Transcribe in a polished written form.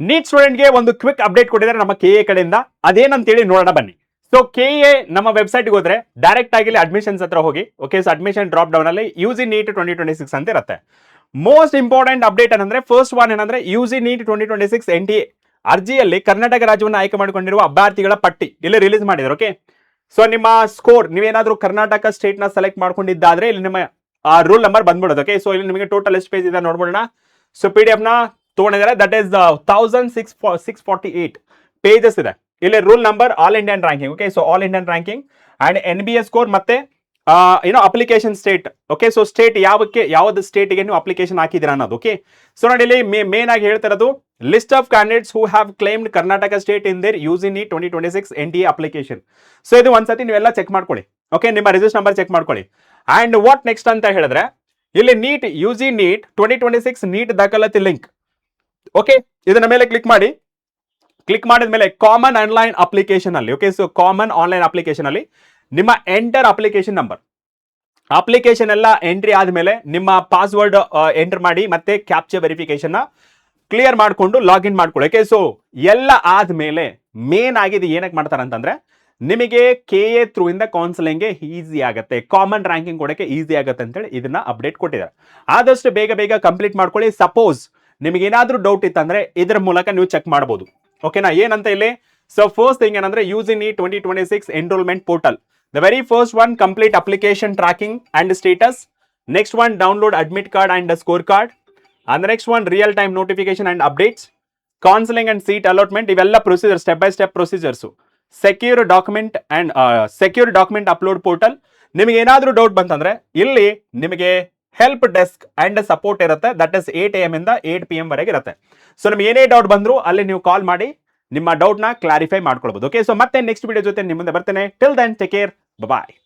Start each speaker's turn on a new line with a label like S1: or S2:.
S1: Neat ಸ್ಟೂಡೆಂಟ್ಗೆ ಒಂದು quick update ಕೊಟ್ಟಿದ್ದಾರೆ ನಮ್ಮ ಕೆಎ ಕಡೆಯಿಂದ. ಅದೇನಂತೇಳಿ ನೋಡೋಣ ಬನ್ನಿ. ಸೊ ಕೆಎ ನಮ್ಮ ವೆಬ್ಸೈಟ್ಗೆ ಹೋದ್ರೆ ಡೈರೆಕ್ಟ್ ಆಗಿ ಅಡ್ಮಿಷನ್ಸ್ ಹತ್ರ ಹೋಗಿ. Okay, so admission drop down ಅಲ್ಲಿ ಯುಜಿ ನೀಟ್ 2026 ಅಂತ ಇರುತ್ತೆ. ಮೋಸ್ಟ್ ಇಂಪಾರ್ಟೆಂಟ್ ಅಪ್ಡೇಟ್ ಏನಂದ್ರೆ ಫಸ್ಟ್ ಒನ್ ಏನಂದ್ರೆ ಯುಜಿ ನೀಟ್ 2026 NTA ಅರ್ಜಿಯಲ್ಲಿ ಕರ್ನಾಟಕ ರಾಜ್ಯವನ್ನು ಆಯ್ಕೆ ಮಾಡಿಕೊಂಡಿರುವ ಅಭ್ಯರ್ಥಿಗಳ ಪಟ್ಟಿ ಇಲ್ಲಿ ರಿಲೀಸ್ ಮಾಡಿದ್ರು. ಓಕೆ, ಸೊ ನಿಮ್ಮ ಸ್ಕೋರ್ ನೀವೇನಾದ್ರೂ ಕರ್ನಾಟಕ ಸ್ಟೇಟ್ ನ ಸೆಲೆಕ್ಟ್ ಮಾಡ್ಕೊಂಡಿದ್ದಾದ್ರೆ ಇಲ್ಲಿ ನಿಮ್ಮ ರೂಲ್ ನಂಬರ್ ಬಂದ್ಬಿಡೋದು. ಓಕೆ, ಸೊ ಇಲ್ಲಿ ನಿಮಗೆ ಟೋಟಲ್ ಎಷ್ಟು ಪೇಜ್ ಇದೆ ನೋಡ್ಬೋಣ. ಸೊ PDF ನ ತಗೊಂಡಿದ್ದಾರೆ, ದಟ್ ಈಸ್ 1648 ಪೇಜಸ್ ಇದೆ. ಇಲ್ಲಿ rule number all Indian ranking. Okay, so all Indian ranking and NBS score ಮತ್ತೆ application state. Okay, so state ಯಾವ್ದು ಸ್ಟೇಟ್ಗೆ ನೀವು ಅಪ್ಲಿಕೇಶನ್ ಹಾಕಿದ್ದೀರಾ ಅನ್ನೋದು. ಓಕೆ, ಸೊ ನೋಡಿ ಇಲ್ಲಿ ಮೇನ್ ಆಗಿ ಹೇಳ್ತಿರೋದು list of candidates who have claimed Karnataka state in their UG NEET 2026 NTA application. So ಇದು ಒಂದ್ಸತಿ ನೀವೆಲ್ಲ ಚೆಕ್ ಮಾಡ್ಕೊಳ್ಳಿ. ಓಕೆ, ನಿಮ್ಮ ರಿಜಿಸ್ಟರ್ ನಂಬರ್ ಚೆಕ್ ಮಾಡ್ಕೊಳ್ಳಿ. ಅಂಡ್ ವಾಟ್ ನೆಕ್ಸ್ಟ್ ಅಂತ ಹೇಳಿದ್ರೆ ಇಲ್ಲಿ ನೀಟ್ ಯುಜಿ ನೀಟ್ 2026 ನೀಟ್ ದಾಖಲಾತಿ ಲಿಂಕ್. ಓಕೆ, ಇದನ್ನ ಮೇಲೆ ಕ್ಲಿಕ್ ಮಾಡಿ. ಕ್ಲಿಕ್ ಮಾಡಿದ ಮೇಲೆ ಕಾಮನ್ ಆನ್ಲೈನ್ ಅಪ್ಲಿಕೇಶನ್ ಅಲ್ಲಿ, okay, so common online application ಅಲ್ಲಿ ನಿಮ್ಮ ಎಂಟರ್ ಅಪ್ಲಿಕೇಶನ್ ನಂಬರ್, ಅಪ್ಲಿಕೇಶನ್ ಎಲ್ಲ ಎಂಟ್ರಿ ಆದ್ಮೇಲೆ ನಿಮ್ಮ ಪಾಸ್ವರ್ಡ್ ಎಂಟರ್ ಮಾಡಿ ಮತ್ತೆ ಕ್ಯಾಪ್ಚರ್ ವೆರಿಫಿಕೇಶನ್ ಕ್ಲಿಯರ್ ಮಾಡಿಕೊಂಡು ಲಾಗಿನ್ ಮಾಡ್ಕೊಳ್ಳಿ. ಓಕೆ, ಸೊ ಎಲ್ಲ ಆದ್ಮೇಲೆ ಮೇನ್ ಆಗಿದೆ ಏನಕ್ಕೆ ಮಾಡ್ತಾರೆ ಅಂತಂದ್ರೆ ನಿಮಗೆ ಕೆಎ ಥ್ರೂ ಇಂದ ಕೌನ್ಸಿಲಿಂಗ್ಗೆ ಈಸಿ ಆಗುತ್ತೆ, ಕಾಮನ್ ರ್ಯಾಂಕಿಂಗ್ ಕೊಡಕ್ಕೆ ಈಸಿ ಆಗುತ್ತೆ ಅಂತೇಳಿ ಇದನ್ನ ಅಪ್ಡೇಟ್ ಕೊಟ್ಟಿದ್ದಾರೆ. ಆದಷ್ಟು ಬೇಗ ಕಂಪ್ಲೀಟ್ ಮಾಡ್ಕೊಳ್ಳಿ. ಸಪೋಸ್ ನಿಮಗೆ ಏನಾದ್ರೂ ಡೌಟ್ ಇತ್ತಂದ್ರೆ ಇದರ ಮೂಲಕ ನೀವು ಚೆಕ್ ಮಾಡಬಹುದು. ಓಕೆನಾ, ಏನಂತ ಇಲ್ಲಿ ಸೊ ಫಸ್ಟ್ ಥಿಂಗ್ ಏನಂದ್ರೆ UG NEET 2026 enrolment portal. The very first one complete application tracking and status. Next one download admit card and score card. And next one real time notification and updates, counselling and seat allotment. ಇವೆಲ್ಲ procedure step by step procedures. Secure document upload portal. ನಿಮಗೆ ಏನಾದ್ರೂ doubt ಬಂತಂದ್ರೆ ಇಲ್ಲಿ ನಿಮಗೆ help desk and support ಇರುತ್ತೆ. That is 8 AM ಇಂದ 8 PM ವರೆಗೆ ಇರುತ್ತೆ. ಸೊ ನಿಮ್ಗೆ ಏನೇ ಡೌಟ್ ಬಂದ್ರು ಅಲ್ಲಿ ನೀವು ಕಾಲ್ ಮಾಡಿ ನಿಮ್ಮ ಡೌಟ್ ನ ಕ್ಲಾರಿಫೈ ಮಾಡ್ಕೊಳ್ಬಹುದು. ಓಕೆ, ಸೊ ಮತ್ತೆ ನೆಕ್ಸ್ಟ್ ವಿಡಿಯೋ ಜೊತೆ ನಿಮ್ಮ ಮುಂದೆ ಬರ್ತೇನೆ. ಟಿಲ್ ದೆನ್ ಟೇಕ್ ಕೇರ್, ಬಾಯ್.